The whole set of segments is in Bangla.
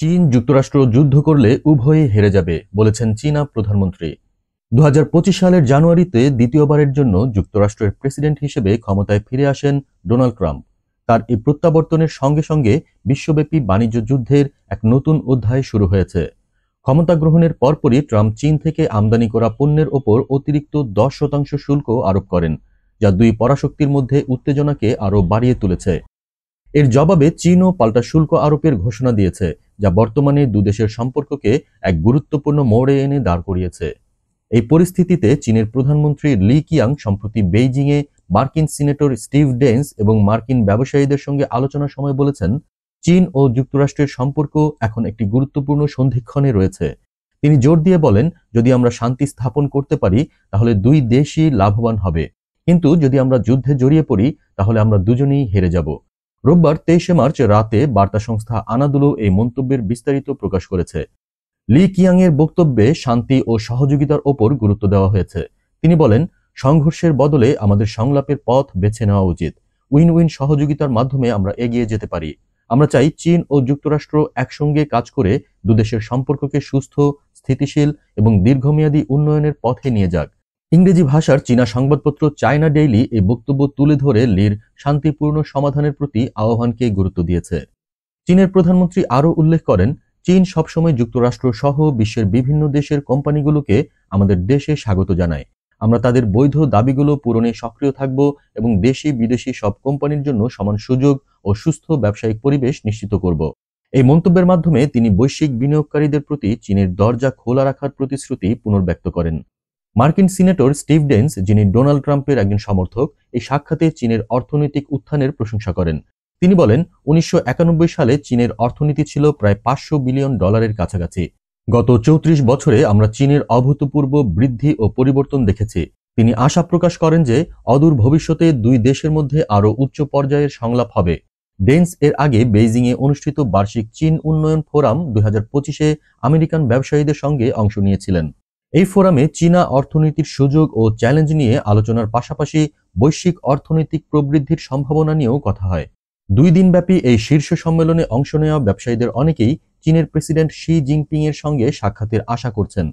চীন যুক্তরাষ্ট্র যুদ্ধ করলে উভয়েই হেরে যাবে বলেছেন চীনা প্রধানমন্ত্রী। ২০২৫ সালের জানুয়ারিতে দ্বিতীয়বারের জন্য যুক্তরাষ্ট্রের প্রেসিডেন্ট হিসেবে ক্ষমতায় ফিরে আসেন ডোনাল্ড ট্রাম্প। তার এই প্রত্যাবর্তনের সঙ্গে সঙ্গে বিশ্বব্যাপী বাণিজ্য যুদ্ধের এক নতুন অধ্যায় শুরু হয়েছে। ক্ষমতা গ্রহণের পরপরই ট্রাম্প চীন থেকে আমদানি করা পণ্যের ওপর অতিরিক্ত ১০% শুল্ক আরোপ করেন, যা দুই পরাশক্তির মধ্যে উত্তেজনাকে আরও বাড়িয়ে তুলেছে। এর জবাবে চীনও পাল্টা শুল্ক আরোপের ঘোষণা দিয়েছে, যা বর্তমানে দুদেশের সম্পর্ককে এক গুরুত্বপূর্ণ মোড়ে এনে দাঁড় করিয়েছে। এই পরিস্থিতিতে চীনের প্রধানমন্ত্রী লি কিয়াং সম্প্রতি বেইজিংয়ে মার্কিন সিনেটর স্টিভ ডেন্স এবং মার্কিন ব্যবসায়ীদের সঙ্গে আলোচনার সময় বলেছেন, চীন ও যুক্তরাষ্ট্রের সম্পর্ক এখন একটি গুরুত্বপূর্ণ সন্ধিক্ষণে রয়েছে। তিনি জোর দিয়ে বলেন, যদি আমরা শান্তি স্থাপন করতে পারি তাহলে দুই দেশই লাভবান হবে, কিন্তু যদি আমরা যুদ্ধে জড়িয়ে পড়ি তাহলে আমরা দুজনেই হেরে যাব। রোববার ২৩শে মার্চ রাতে বার্তা সংস্থা আনাদুলু এই মন্তব্যের বিস্তারিত প্রকাশ করেছে। লি কিয়াংয়ের বক্তব্যে শান্তি ও সহযোগিতার ওপর গুরুত্ব দেওয়া হয়েছে। তিনি বলেন, সংঘর্ষের বদলে আমাদের সংলাপের পথ বেছে নেওয়া উচিত। উইন উইন সহযোগিতার মাধ্যমে আমরা এগিয়ে যেতে পারি। আমরা চাই চীন ও যুক্তরাষ্ট্র একসঙ্গে কাজ করে দুদেশের সম্পর্ককে সুস্থ, স্থিতিশীল এবং দীর্ঘমেয়াদী উন্নয়নের পথে নিয়ে যাক। ইংরেজি ভাষার চীনা সংবাদপত্র চায়না ডেইলি এই বক্তব্য তুলে ধরে লির শান্তিপূর্ণ সমাধানের প্রতি আহ্বানকে গুরুত্ব দিয়েছে। চীনের প্রধানমন্ত্রী আরও উল্লেখ করেন, চীন সবসময় যুক্তরাষ্ট্র সহ বিশ্বের বিভিন্ন দেশের কোম্পানিগুলোকে আমাদের দেশে স্বাগত জানায়। আমরা তাদের বৈধ দাবিগুলো পূরণে সক্রিয় থাকব এবং দেশি বিদেশি সব কোম্পানির জন্য সমান সুযোগ ও সুস্থ ব্যবসায়িক পরিবেশ নিশ্চিত করব। এই মন্তব্যের মাধ্যমে তিনি বৈশ্বিক বিনিয়োগকারীদের প্রতি চীনের দরজা খোলা রাখার প্রতিশ্রুতি পুনর্ব্যক্ত করেন। মার্কিন সিনেটর স্টিভ ডেন্স, যিনি ডোনাল্ড ট্রাম্পের একজন সমর্থক, এই সাক্ষাতে চীনের অর্থনৈতিক উত্থানের প্রশংসা করেন। তিনি বলেন, ১৯৯১ সালে চীনের অর্থনীতি ছিল প্রায় $৫০০ বিলিয়ন কাছাকাছি। গত ৩৪ বছরে আমরা চীনের অভূতপূর্ব বৃদ্ধি ও পরিবর্তন দেখেছি। তিনি আশা প্রকাশ করেন যে অদূর ভবিষ্যতে দুই দেশের মধ্যে আরও উচ্চ পর্যায়ের সংলাপ হবে। ডেন্স এর আগে বেইজিংয়ে অনুষ্ঠিত বার্ষিক চীন উন্নয়ন ফোরাম ২০২৫-এ আমেরিকান ব্যবসায়ীদের সঙ্গে অংশ নিয়েছিলেন। এই ফোরামে চীনা অর্থনীতির সুযোগ ও চ্যালেঞ্জ নিয়ে আলোচনার পাশাপাশি বৈশ্বিক অর্থনৈতিক প্রবৃদ্ধির সম্ভাবনা নিয়েও কথা হয়। ২ দিনব্যাপী এই শীর্ষ সম্মেলনে অংশ নেওয়া ব্যবসায়ীদের অনেকেই চীনের প্রেসিডেন্ট শি জিনপিং এর সঙ্গে সাক্ষাতের আশা করছেন।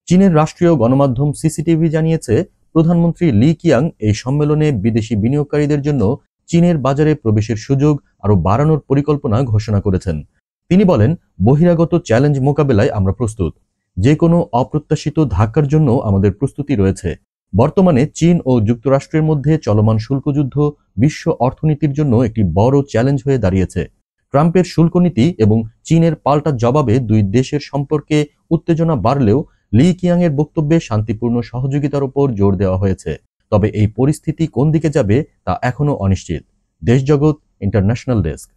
চীনের রাষ্ট্রীয় গণমাধ্যম সিসিটিভি জানিয়েছে, প্রধানমন্ত্রী লি কিয়াং এই সম্মেলনে বিদেশি বিনিয়োগকারীদের জন্য চীনের বাজারে প্রবেশের সুযোগ আরও বাড়ানোর পরিকল্পনা ঘোষণা করেছেন। তিনি বলেন, বহিরাগত চ্যালেঞ্জ মোকাবেলায় আমরা প্রস্তুত। যে কোনো অপ্রত্যাশিত ধাক্কার জন্য আমাদের প্রস্তুতি রয়েছে। বর্তমানে চীন ও যুক্তরাষ্ট্রের মধ্যে চলমান শুল্কযুদ্ধ বিশ্ব অর্থনীতির জন্য একটি বড় চ্যালেঞ্জ হয়ে দাঁড়িয়েছে। ট্রাম্পের শুল্ক নীতি এবং চীনের পাল্টা জবাবে দুই দেশের সম্পর্কে উত্তেজনা বাড়লেও লি কিয়াংয়ের বক্তব্যে শান্তিপূর্ণ সহযোগিতার উপর জোর দেওয়া হয়েছে। তবে এই পরিস্থিতি কোন দিকে যাবে তা এখনো অনিশ্চিত। দেশজগৎ ইন্টারন্যাশনাল ডেস্ক।